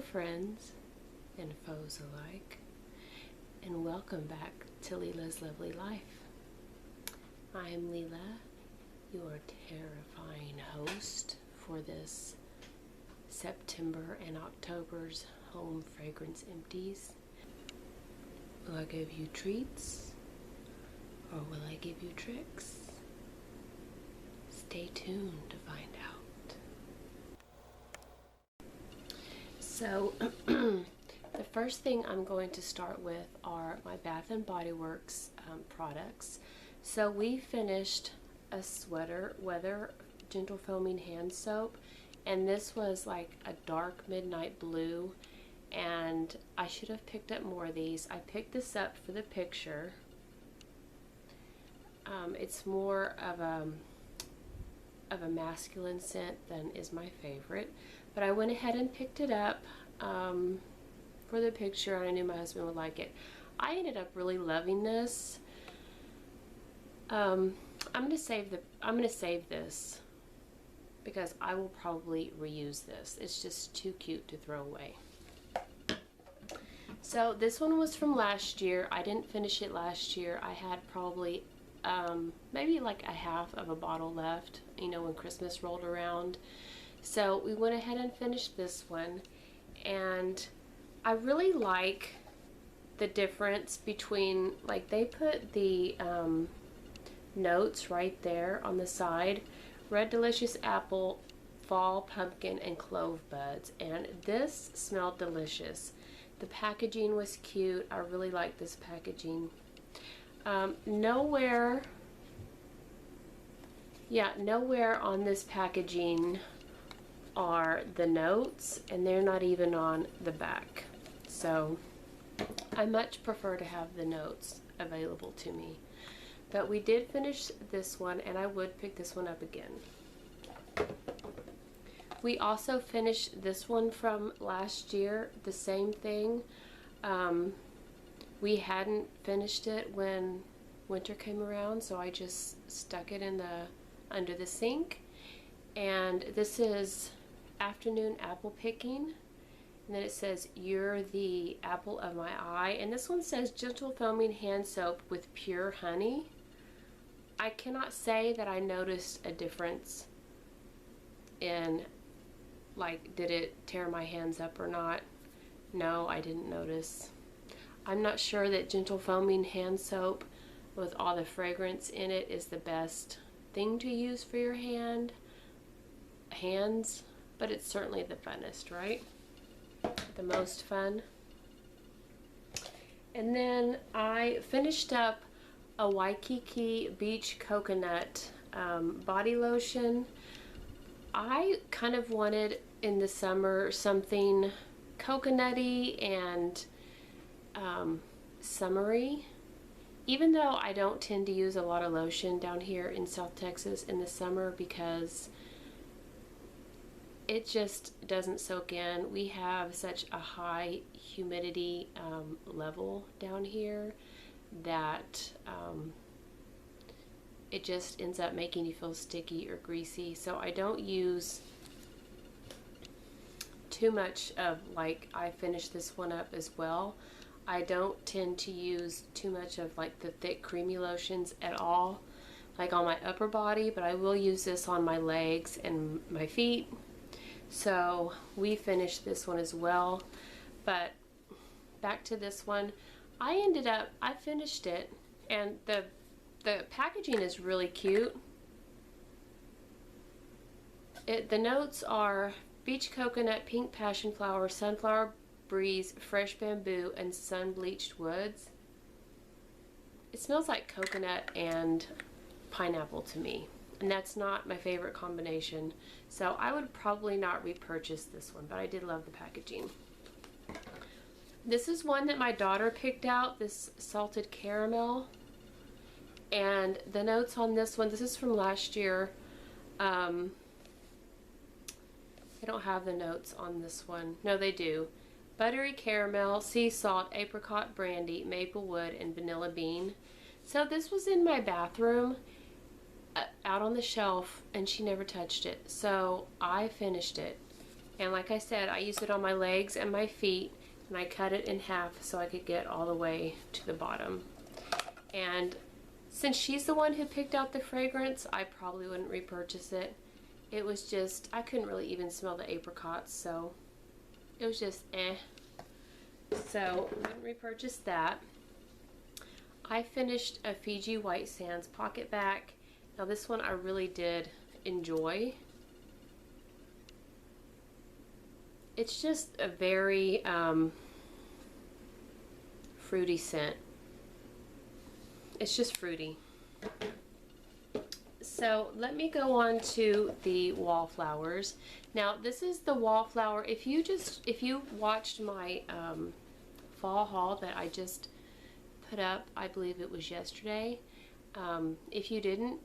Hello friends and foes alike, and welcome back to Leila's Lovely Life. I am Leila, your terrifying host for this September and October's home fragrance empties. Will I give you treats or will I give you tricks? Stay tuned to find out. So the first thing I'm going to start with are my Bath and Body Works products. So we finished a sweater weather gentle foaming hand soap, and this was like a dark midnight blue, and I should have picked up more of these. I picked this up for the picture. It's more of a masculine scent than is my favorite, but I went ahead and picked it up for the picture, and I knew my husband would like it. I ended up really loving this. I'm gonna save this because I will probably reuse this. It's just too cute to throw away. So this one was from last year. I didn't finish it last year. I had probably maybe like a half of a bottle left, you know, when Christmas rolled around. So we went ahead and finished this one, and I really like the difference between, like, they put the notes right there on the side: red delicious apple, fall pumpkin, and clove buds. And this smelled delicious. The packaging was cute. I really like this packaging. Nowhere on this packaging are the notes, and they're not even on the back. So I much prefer to have the notes available to me. But we did finish this one, and I would pick this one up again. We also finished this one from last year, the same thing. We hadn't finished it when winter came around, so I just stuck it in under the sink. And this is Afternoon Apple Picking, and then it says, "You're the apple of my eye." And this one says gentle foaming hand soap with pure honey. I cannot say that I noticed a difference in, like, did it tear my hands up or not. No, I didn't notice. I'm not sure that gentle foaming hand soap with all the fragrance in it is the best thing to use for your hands, but it's certainly the funnest, right? The most fun. And then I finished up a Waikiki Beach Coconut body lotion. I kind of wanted in the summer something coconutty and summery, even though I don't tend to use a lot of lotion down here in South Texas in the summer because it just doesn't soak in. We have such a high humidity level down here that it just ends up making you feel sticky or greasy. So I don't use too much of, like, I finished this one up as well. I don't tend to use too much of, like, the thick creamy lotions at all, like on my upper body, but I will use this on my legs and my feet. So we finished this one as well. But back to this one, I finished it, and the packaging is really cute. The notes are beach coconut, pink passion flower, sunflower breeze, fresh bamboo, and sun bleached woods. It smells like coconut and pineapple to me, and that's not my favorite combination, so I would probably not repurchase this one, but I did love the packaging. This is one that my daughter picked out, this salted caramel, and the notes on this one, this is from last year. I don't have the notes on this one. No, they do. Buttery caramel, sea salt, apricot brandy, maple wood, and vanilla bean. So this was in my bathroom out on the shelf, and she never touched it. So I finished it, And like I said, I use it on my legs and my feet, and I cut it in half so I could get all the way to the bottom. And since she's the one who picked out the fragrance, I probably wouldn't repurchase it. It was just, I couldn't really even smell the apricots, so it was just eh. So I wouldn't repurchase that. I finished a Fiji White Sands Pocket Back. Now this one I really did enjoy. It's just a very fruity scent. It's just fruity. So let me go on to the wallflowers. Now this is the wallflower. If you watched my fall haul that I just put up, I believe it was yesterday. If you didn't,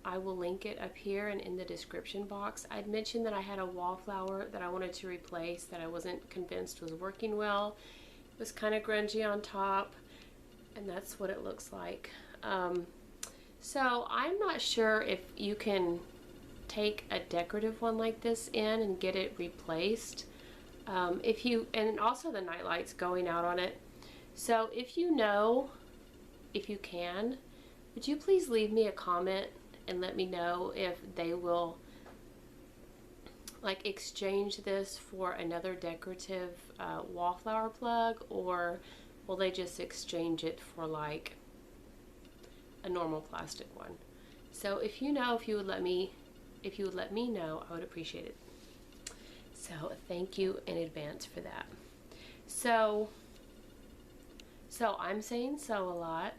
I will link it up here and in the description box. I'd mentioned that I had a wallflower that I wanted to replace that I wasn't convinced was working well. It was kind of grungy on top, and that's what it looks like. So I'm not sure if you can take a decorative one like this in and get it replaced. And also the night lights going out on it. So if you know, if you can, would you please leave me a comment and let me know if they will like exchange this for another decorative wallflower plug, or will they just exchange it for like a normal plastic one? So if you know, if you would let me know, I would appreciate it. So thank you in advance for that. So I'm saying so a lot.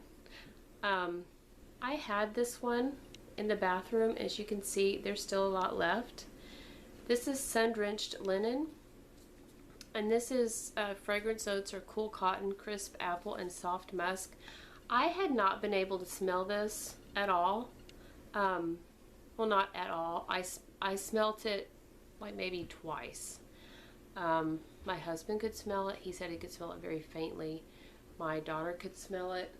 I had this one in the bathroom. As you can see, there's still a lot left. This is Sun-Drenched Linen, and this is fragrance oats or cool cotton, crisp apple, and soft musk. I had not been able to smell this at all. Well, not at all. I smelt it like maybe twice. My husband could smell it. He said he could smell it very faintly. My daughter could smell it.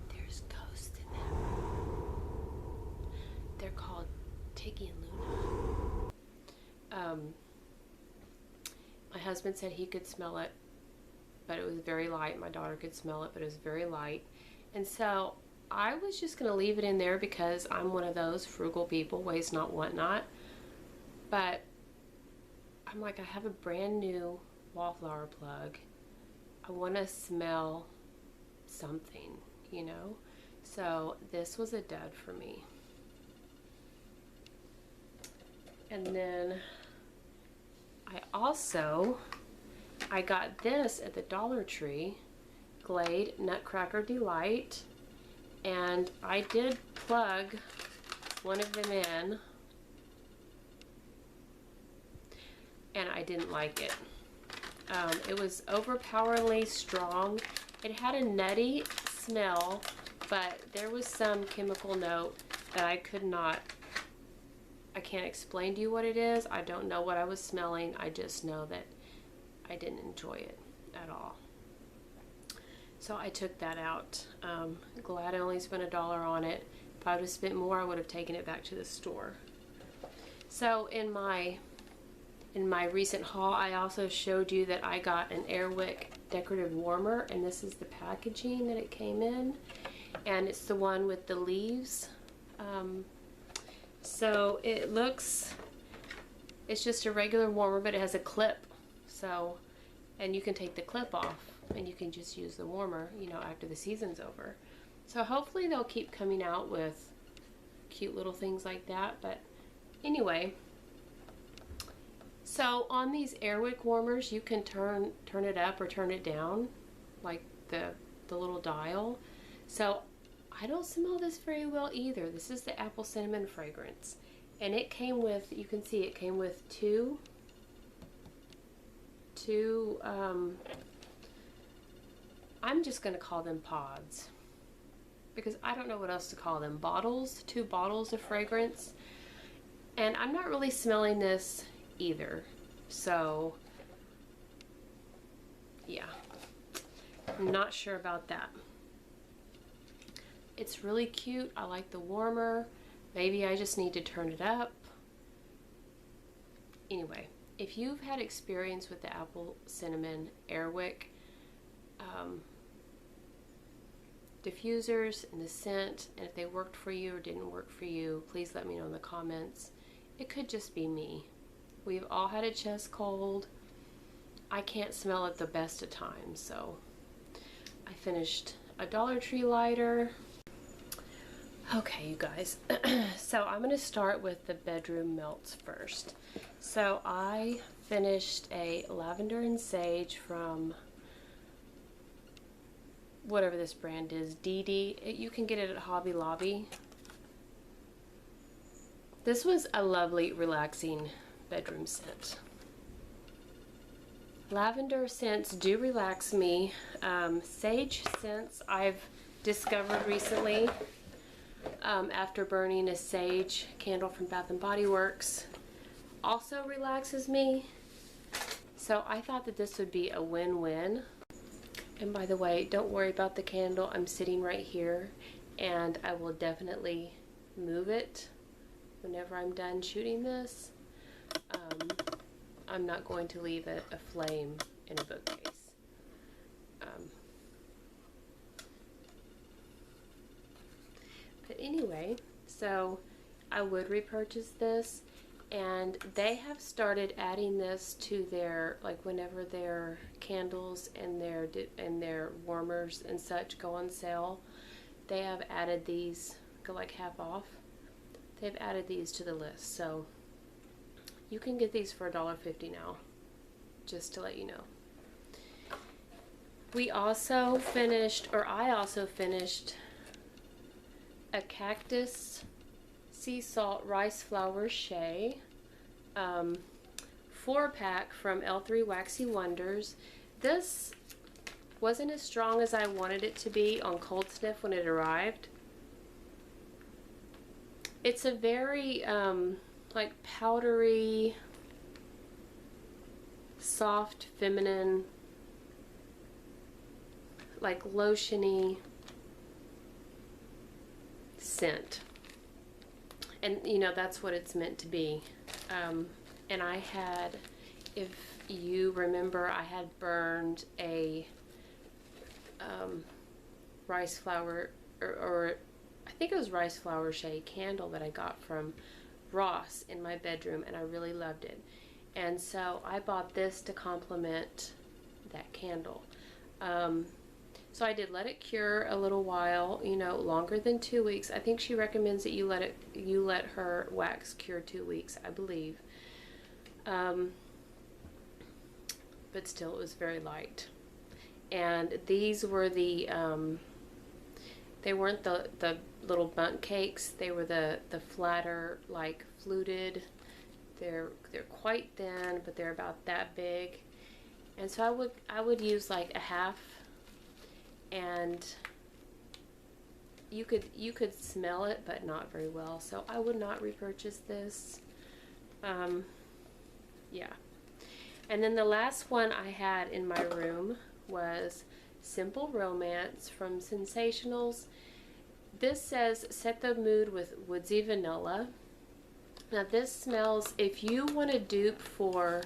There's ghosts in that room. They're called Tiggy and Luna. My husband said he could smell it, but it was very light. My daughter could smell it, but it was very light. And so I was just going to leave it in there because I'm one of those frugal people, waste not, want not. But I'm like, I have a brand new wallflower plug. I want to smell something, you know? So this was a dud for me. And then I got this at the Dollar Tree, Glade Nutcracker Delight, and I did plug one of them in, and I didn't like it. It was overpoweringly strong. It had a nutty smell, but there was some chemical note that I can't explain to you what it is. I don't know what I was smelling. I just know that I didn't enjoy it at all. So I took that out. Glad I only spent $1 on it. If I would have spent more, I would have taken it back to the store. So in my recent haul, I also showed you that I got an Airwick decorative warmer, and this is the packaging that it came in, and it's the one with the leaves. So it's just a regular warmer, but it has a clip. So, and you can take the clip off and you can just use the warmer, you know, after the season's over. So hopefully they'll keep coming out with cute little things like that. But anyway, so on these Airwick warmers, you can turn it up or turn it down, like the little dial. So I don't smell this very well either. This is the apple cinnamon fragrance, and it came with, you can see it came with two I'm just going to call them pods because I don't know what else to call them. Bottles, 2 bottles of fragrance, and I'm not really smelling this either. So yeah, I'm not sure about that. It's really cute. I like the warmer. Maybe I just need to turn it up. Anyway, if you've had experience with the apple cinnamon Airwick diffusers and the scent, and if they worked for you or didn't work for you, please let me know in the comments. It could just be me. We've all had a chest cold. I can't smell it the best of times, so I finished a Dollar Tree lighter. Okay, you guys, so I'm going to start with the bedroom melts first. So I finished a lavender and sage from whatever this brand is, DD. You can get it at Hobby Lobby. This was a lovely, relaxing bedroom scent. Lavender scents do relax me. Sage scents I've discovered recently after burning a sage candle from Bath and Bodyworks also relaxes me. So I thought that this would be a win-win. And by the way, don't worry about the candle. I'm sitting right here and I will definitely move it whenever I'm done shooting this. I'm not going to leave a flame in a bookcase. But anyway, so I would repurchase this, and they have started adding this to their, like, whenever their candles and their warmers and such go on sale, they have added these, go like half off. They've added these to the list, so you can get these for $1.50 now, just to let you know. We also finished, or I also finished, a cactus sea salt rice flour shea 4-pack from L3 Waxy Wonders. This wasn't as strong as I wanted it to be on cold sniff when it arrived. It's a very like powdery, soft, feminine, like lotiony scent. And you know, that's what it's meant to be. And I had, if you remember, I had burned a rice flour, or I think it was rice flour shea candle that I got from Ross in my bedroom, and I really loved it. And so I bought this to complement that candle. So I did let it cure a little while, you know, longer than 2 weeks. I think she recommends that you let her wax cure 2 weeks, I believe. But still, it was very light. And these were the they weren't the little bundt cakes. They were the flatter, like fluted. They're quite thin, but they're about that big. And so I would use like a half, and you could smell it, but not very well. So I would not repurchase this. Yeah. And then the last one I had in my room was Simple Romance from Sensationals. This says set the mood with woodsy vanilla. Now this smells, if you want a dupe for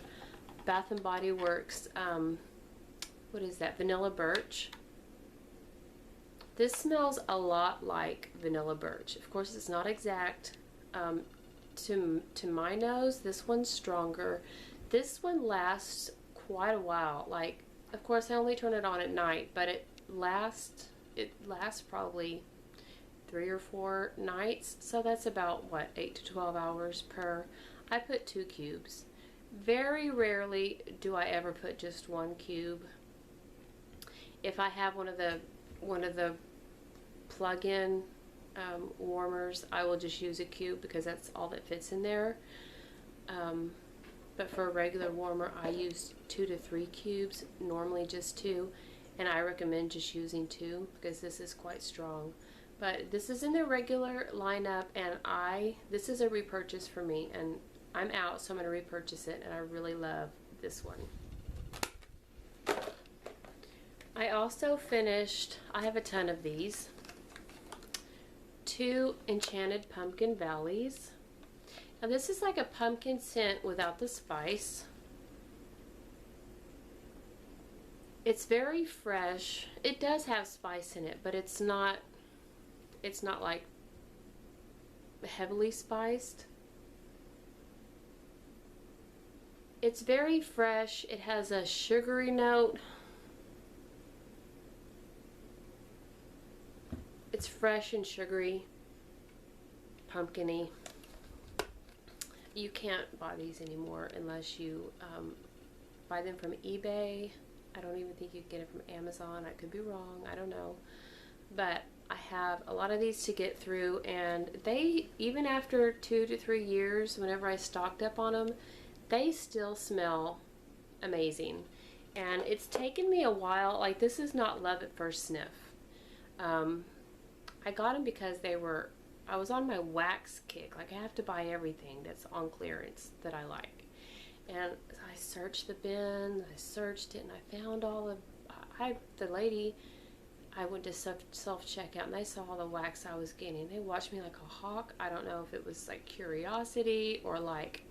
Bath and Body Works, what is that, vanilla birch. This smells a lot like vanilla birch. Of course, it's not exact. To my nose, this one's stronger. This one lasts quite a while. Like, of course, I only turn it on at night, but it lasts probably 3 or 4 nights. So that's about, what, 8 to 12 hours per. I put 2 cubes. Very rarely do I ever put just 1 cube. If I have one of the plug-in warmers, I will just use a cube because that's all that fits in there. But for a regular warmer, I use 2 to 3 cubes, normally just 2, and I recommend just using 2 because this is quite strong. But this is in the regular lineup, and this is a repurchase for me, and I'm out, so I'm going to repurchase it, and I really love this one. I also finished, I have a ton of these, 2 Enchanted Pumpkin Valleys. Now this is like a pumpkin scent without the spice. It's very fresh. It does have spice in it, but it's not like heavily spiced. It's very fresh. It has a sugary note. It's fresh and sugary, pumpkin-y. You can't buy these anymore unless you buy them from eBay. I don't even think you can get it from Amazon. I could be wrong. I don't know. But I have a lot of these to get through, and they, even after 2 to 3 years, whenever I stocked up on them, they still smell amazing. And it's taken me a while. Like, this is not love at first sniff. I got them because I was on my wax kick. Like, I have to buy everything that's on clearance that I like. And I searched the bin, I searched it, and I found all of, the lady, I went to self-checkout, and they saw all the wax I was getting. They watched me like a hawk. I don't know if it was like curiosity or like,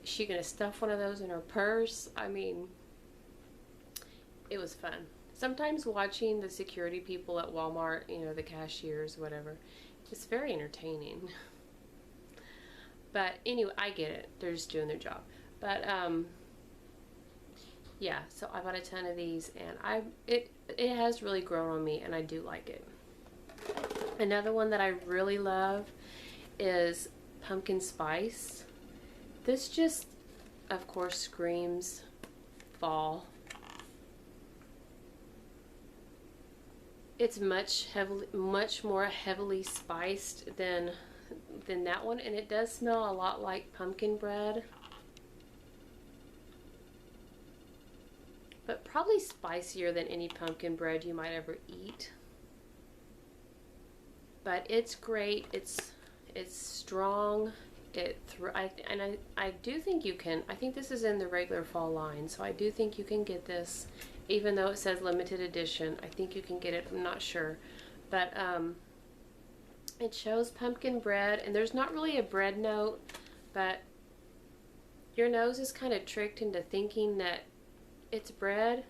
is she gonna stuff one of those in her purse? I mean, it was fun. Sometimes watching the security people at Walmart, you know, the cashiers, whatever, it's very entertaining. But anyway, I get it. They're just doing their job. But yeah, so I bought a ton of these, and it has really grown on me, and I do like it. Another one that I really love is pumpkin spice. This just, of course, screams fall. It's much more heavily spiced than that one, and it does smell a lot like pumpkin bread, but probably spicier than any pumpkin bread you might ever eat. But it's great. It's strong. I do think you can. I think this is in the regular fall line, so I do think you can get this. Even though it says limited edition, I think you can get it. I'm not sure. But it shows pumpkin bread, and there's not really a bread note, but your nose is kind of tricked into thinking that it's bread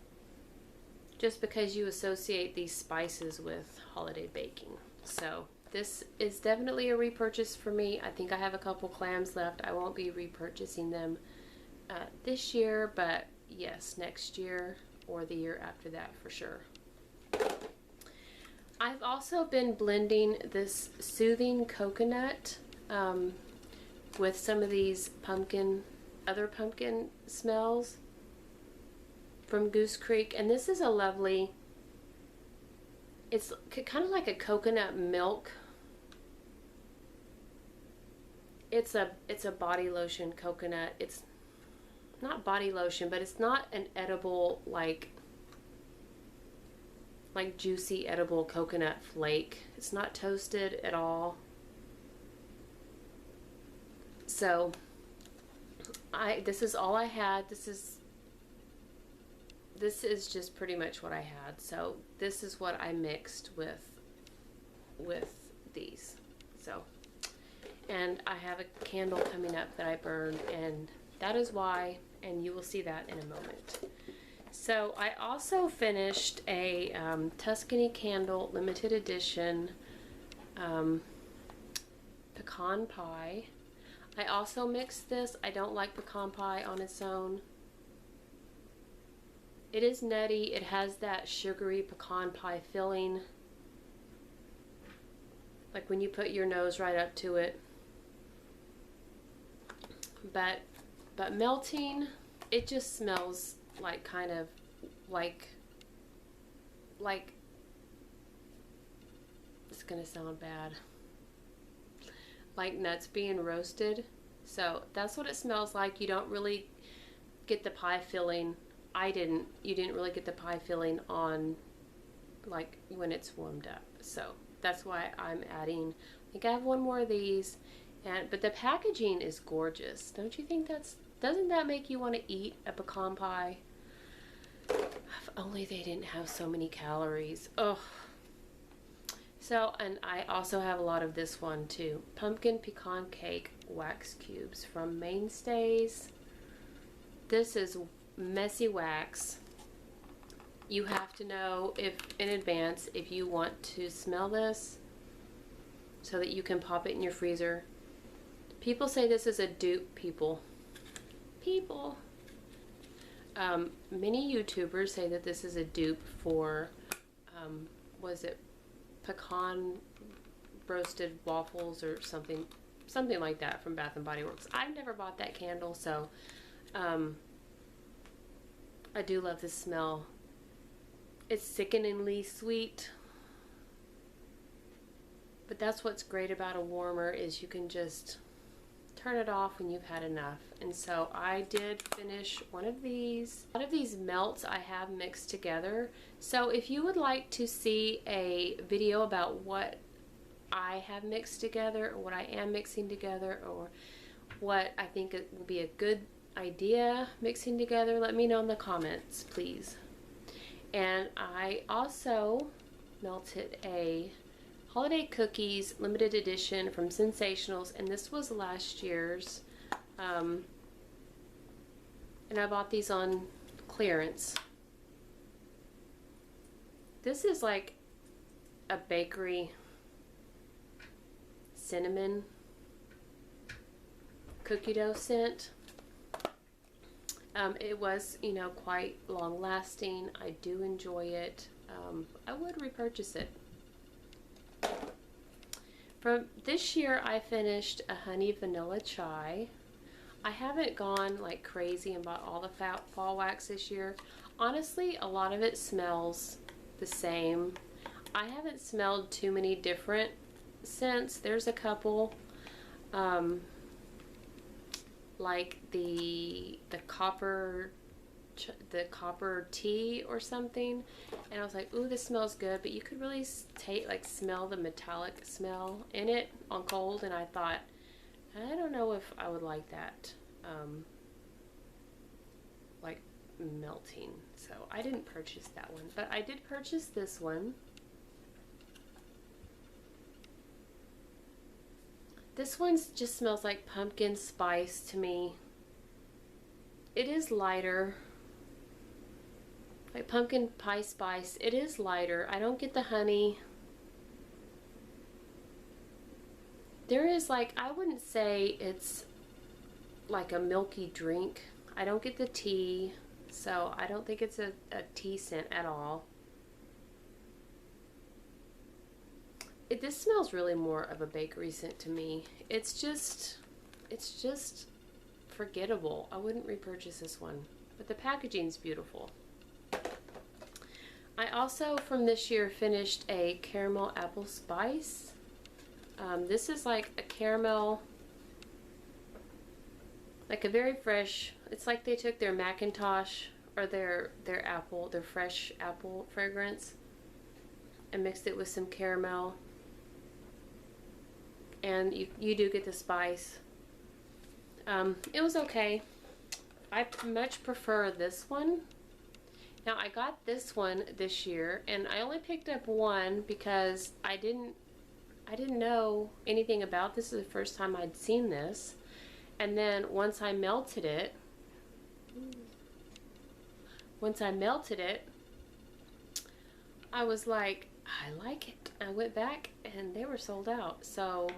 just because you associate these spices with holiday baking. So this is definitely a repurchase for me. I think I have a couple clams left. I won't be repurchasing them this year, but yes, next year or the year after that for sure. I've also been blending this soothing coconut with some of these other pumpkin smells from Goose Creek, and this is a lovely, it's kind of like a coconut milk. It's a body lotion coconut. It's not body lotion, but it's not an edible, like juicy edible coconut flake. It's not toasted at all. So this is all I had. This is just pretty much what I had. So this is what I mixed with these. So, and I have a candle coming up that I burned, and that is why, and you will see that in a moment. So I also finished a Tuscany Candle limited edition pecan pie. I also mixed this. I don't like pecan pie on its own. It is nutty. It has that sugary pecan pie filling, like when you put your nose right up to it. But melting, it just smells like kind of like it's gonna sound bad, like nuts being roasted. So that's what it smells like. You don't really get the pie filling. You didn't really get the pie filling on like when it's warmed up. So that's why I'm adding, I think I have one more of these, but the packaging is gorgeous. Don't you think doesn't that make you want to eat a pecan pie? If only they didn't have so many calories. Oh, So, and I also have a lot of this one too. Pumpkin Pecan Cake Wax Cubes from Mainstays. This is messy wax. You have to know if in advance if you want to smell this so that you can pop it in your freezer. People say this is a dupe, people. Many YouTubers say that this is a dupe for, was it pecan roasted waffles or something like that from Bath and Body Works. I've never bought that candle, so I do love the smell. It's sickeningly sweet, but that's what's great about a warmer is you can just turn it off when you've had enough. And so I did finish one of these. A lot of these melts I have mixed together. So if you would like to see a video about what I have mixed together, or what I am mixing together, or what I think it will be a good idea mixing together, let me know in the comments, please. And I also melted a Holiday Cookies limited edition from Sensationals, and this was last year's. And I bought these on clearance. This is like a bakery cinnamon cookie dough scent. It was, you know, quite long lasting. I do enjoy it. I would repurchase it. From this year, I finished a honey vanilla chai. I haven't gone like crazy and bought all the fall wax this year. Honestly, a lot of it smells the same. I haven't smelled too many different scents. There's a couple, like the copper tea or something, and I was like, ooh, this smells good, but you could really smell the metallic smell in it on cold, and I thought, I don't know if I would like that like melting, so I didn't purchase that one, but I did purchase this one. This one just smells like pumpkin spice to me. It is lighter, like pumpkin pie spice. It is lighter. I don't get the honey. There is like, I wouldn't say it's like a milky drink. I don't get the tea, so I don't think it's a tea scent at all. This smells really more of a bakery scent to me. It's just forgettable. I wouldn't repurchase this one, but the packaging's beautiful. I also from this year finished a caramel apple spice. This is like a caramel, like a very fresh, it's like they took their Macintosh or their fresh apple fragrance and mixed it with some caramel. And you do get the spice. It was okay. I much prefer this one. Now I got this one this year, and I only picked up one because I didn't know anything about this. This is the first time I'd seen this. And then once I melted it, I was like, I like it. I went back and they were sold out. So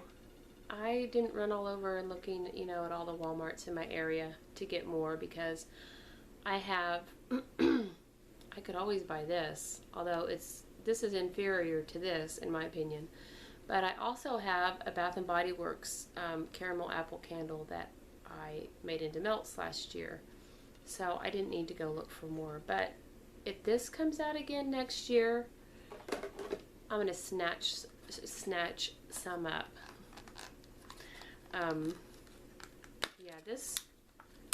I didn't run all over and looking, you know, at all the Walmarts in my area to get more, because I have, I could always buy this, although this is inferior to this in my opinion. But I also have a Bath and Body Works caramel apple candle that I made into melts last year. So I didn't need to go look for more. But if this comes out again next year, I'm going to snatch some up. Yeah, this,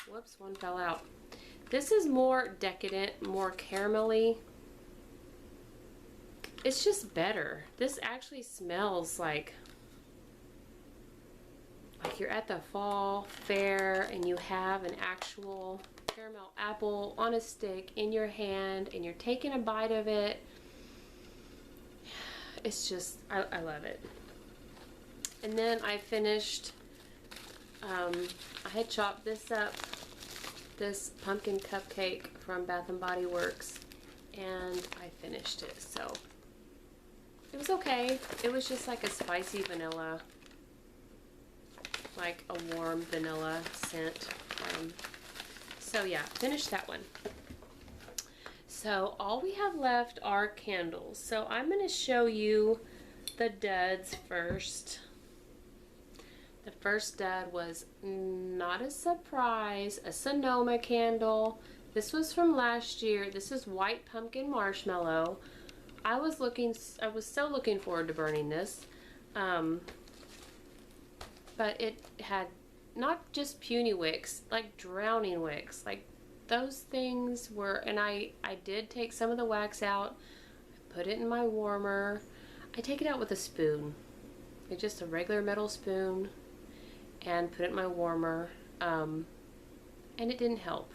whoops, one fell out. This is more decadent, more caramelly. It's just better. This actually smells like you're at the fall fair and you have an actual caramel apple on a stick in your hand and you're taking a bite of it. it's just, I love it. And then I finished, I had chopped this up, this pumpkin cupcake from Bath and Body Works, and I finished it. So it was okay. It was just like a spicy vanilla, like a warm vanilla scent. So yeah, finished that one. So all we have left are candles. So I'm going to show you the duds first. The first dud was not a surprise, a Sonoma candle. This was from last year. This is white pumpkin marshmallow. I was so looking forward to burning this. But it had not just puny wicks, like drowning wicks. Like those things were, and I did take some of the wax out. I put it in my warmer. I take it out with a spoon. It's just a regular metal spoon, and put it in my warmer, and it didn't help.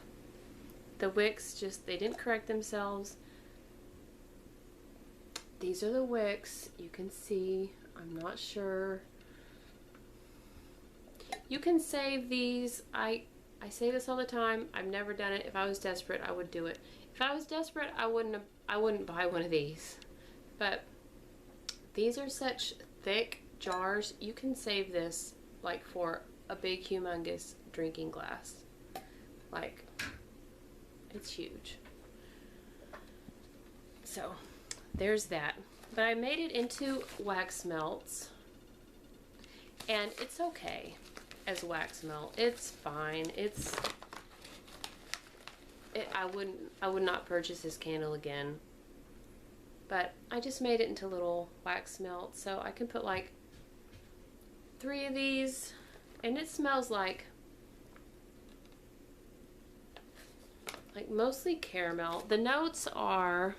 The wicks just, they didn't correct themselves. These are the wicks. You can see, I'm not sure. You can save these. I say this all the time. I've never done it. If I was desperate, I would do it. If I was desperate, I wouldn't buy one of these. But these are such thick jars. You can save this like for a big humongous drinking glass. Like, it's huge. So there's that. But I made it into wax melts, and it's okay as wax melt. It's fine. I would not purchase this candle again. But I just made it into little wax melts, so I can put like 3 of these, and it smells like mostly caramel. The notes are,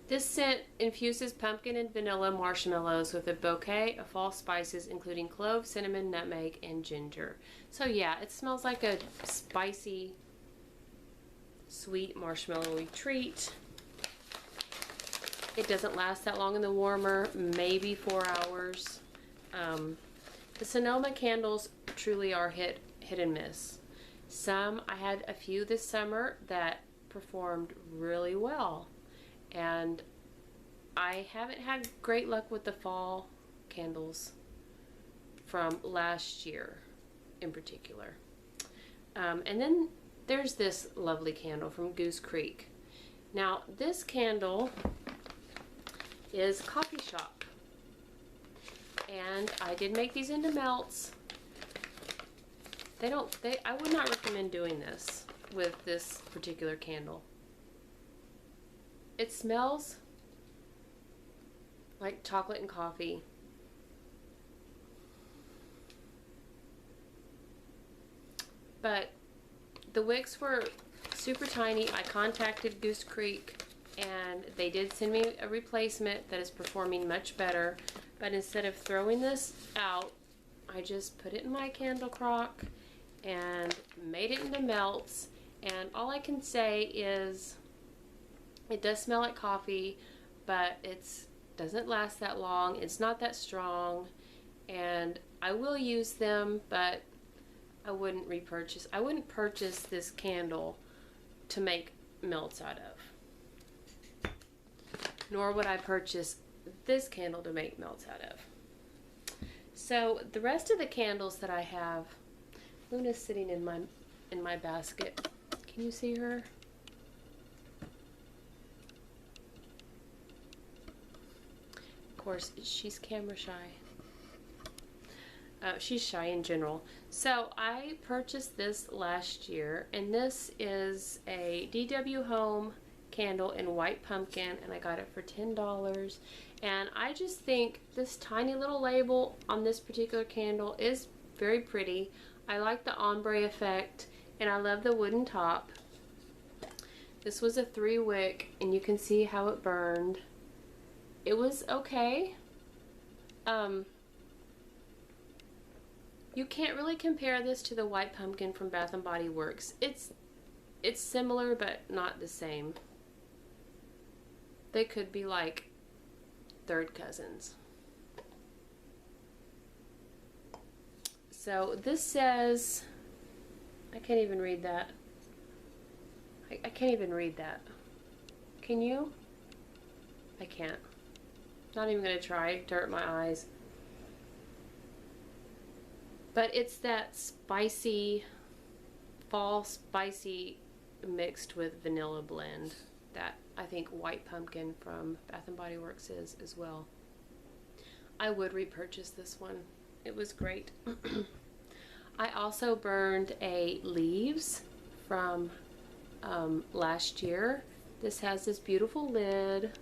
this scent infuses pumpkin and vanilla marshmallows with a bouquet of fall spices, including clove, cinnamon, nutmeg, and ginger. So yeah, it smells like a spicy, sweet marshmallowy treat. It doesn't last that long in the warmer, maybe 4 hours. The Sonoma candles truly are hit and miss. I had a few this summer that performed really well. And I haven't had great luck with the fall candles from last year in particular. And then there's this lovely candle from Goose Creek. Now this candle is Coffee Shop, and I did make these into melts. I would not recommend doing this with this particular candle. It smells like chocolate and coffee. But the wicks were super tiny. I contacted Goose Creek, and they did send me a replacement that is performing much better. But instead of throwing this out, I just put it in my candle crock and made it into melts. And all I can say is it does smell like coffee, but it doesn't last that long. It's not that strong, and I will use them, but I wouldn't repurchase. I wouldn't purchase this candle to make melts out of. Nor would I purchase this candle to make melts out of. So the rest of the candles that I have, Luna's sitting in my basket. Can you see her? Of course, she's camera shy. She's shy in general. So I purchased this last year, and this is a DW Home candle in white pumpkin, and I got it for $10. And I just think this tiny little label on this particular candle is very pretty. I like the ombre effect, and I love the wooden top. This was a 3-wick, and you can see how it burned. It was okay. You can't really compare this to the white pumpkin from Bath and Body Works. It's similar, but not the same. They could be like third cousins. So this says, I can't even read that. I can't even read that. Can you? I can't. Not even gonna try to hurt my eyes. But it's that spicy, fall spicy mixed with vanilla blend that I think White Pumpkin from Bath and Body Works is as well. I would repurchase this one. It was great. I also burned a Leaves from last year. This has this beautiful lid,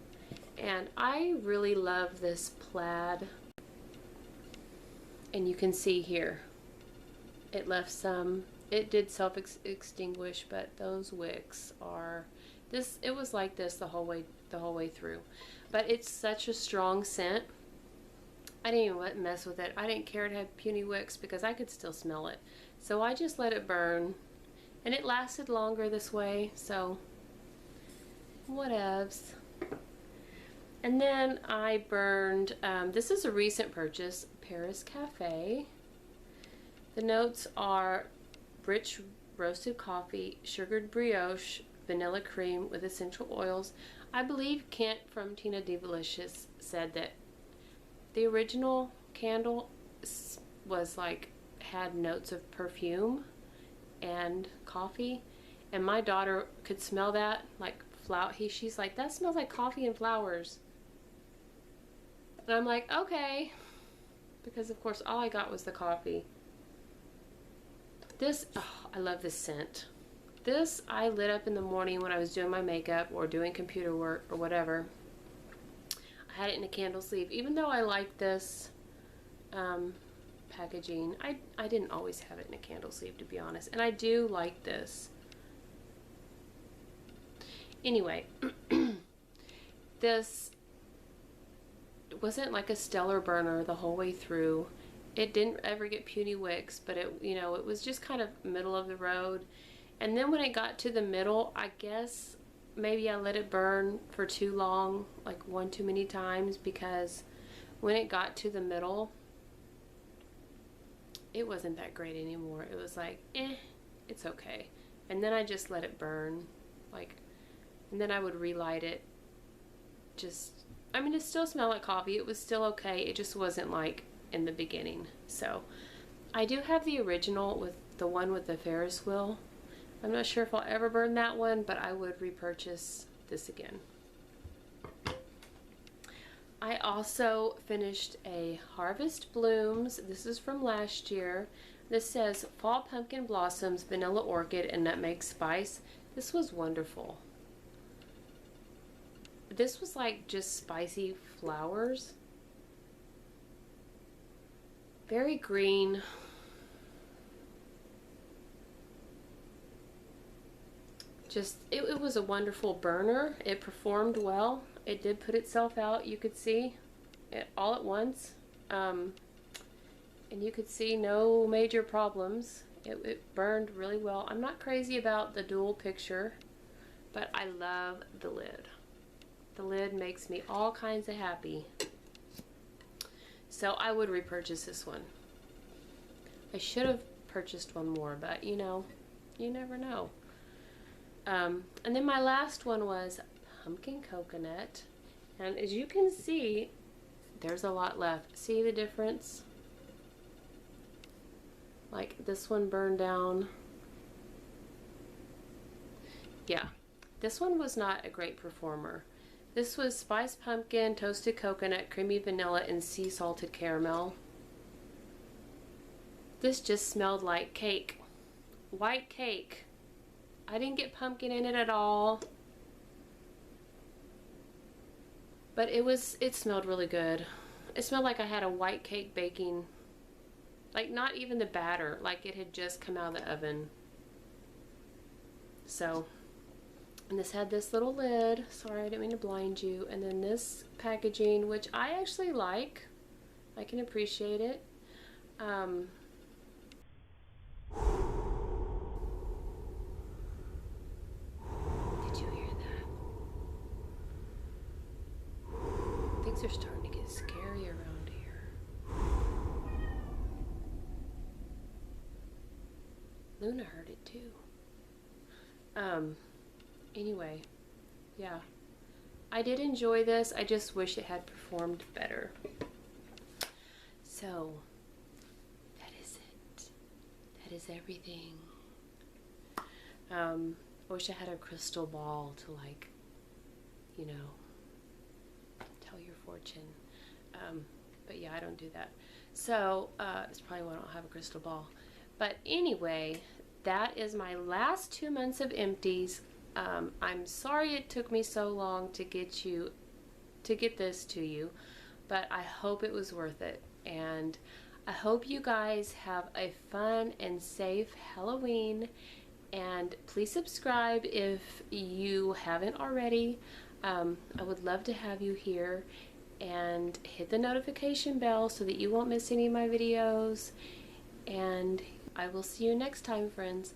and I really love this plaid. And you can see here, it left some, it did self-extinguish, but those wicks are, this, it was like this the whole way through. But it's such a strong scent. I didn't even mess with it. I didn't care it had puny wicks because I could still smell it. So I just let it burn, and it lasted longer this way, so whatevs. And then I burned, this is a recent purchase, Paris Cafe. The notes are rich roasted coffee, sugared brioche, vanilla cream with essential oils. I believe Kent from Tina Divalicious said that the original candle was like, had notes of perfume and coffee, and my daughter could smell that, like she's like, that smells like coffee and flowers. And I'm like, okay, because of course all I got was the coffee. This, oh, I love this scent. This I lit up in the morning when I was doing my makeup or doing computer work or whatever. I had it in a candle sleeve. Even though I like this packaging, I didn't always have it in a candle sleeve, to be honest. And I do like this. Anyway, this wasn't like a stellar burner the whole way through. It didn't ever get puny wicks, but it, you know, it was just kind of middle of the road. And then when it got to the middle, I guess maybe I let it burn for too long, like one too many times, because when it got to the middle, it wasn't that great anymore. It was like, it's okay. And then I just let it burn, like, and then I would relight it. Just, I mean, it still smelled like coffee. It was still okay. It just wasn't like in the beginning. So I do have the original with the one with the Ferris wheel. I'm not sure if I'll ever burn that one, but I would repurchase this again. I also finished a Harvest Blooms. This is from last year. This says Fall Pumpkin Blossoms, Vanilla Orchid, and Nutmeg Spice. This was wonderful. This was like just spicy flowers. Very green. Just, it was a wonderful burner. It performed well. It did put itself out. You could see it all at once. And you could see no major problems. It burned really well. I'm not crazy about the dual picture, but I love the lid. The lid makes me all kinds of happy. So I would repurchase this one. I should have purchased one more, but you know, you never know. And then my last one was Pumpkin Coconut. And as you can see, there's a lot left. See the difference? Like this one burned down. Yeah, this one was not a great performer. This was spiced pumpkin, toasted coconut, creamy vanilla, and sea salted caramel. This just smelled like cake. White cake. I didn't get pumpkin in it at all. But it smelled really good. It smelled like I had a white cake baking. Like not even the batter, like it had just come out of the oven. So, and this had this little lid. Sorry, I didn't mean to blind you. And then this packaging, which I actually like. I can appreciate it. Did you hear that? Things are starting Luna heard it too. Anyway, yeah. I did enjoy this. I just wish it had performed better. So, that is it. That is everything. I wish I had a crystal ball to, like, you know, tell your fortune. But yeah, I don't do that. So, it's probably why I don't have a crystal ball. But anyway, that is my last 2 months of Empties. I'm sorry it took me so long to get this to you, but I hope it was worth it. And I hope you guys have a fun and safe Halloween. And please subscribe if you haven't already. I would love to have you here. And hit the notification bell so that you won't miss any of my videos. And I will see you next time, friends.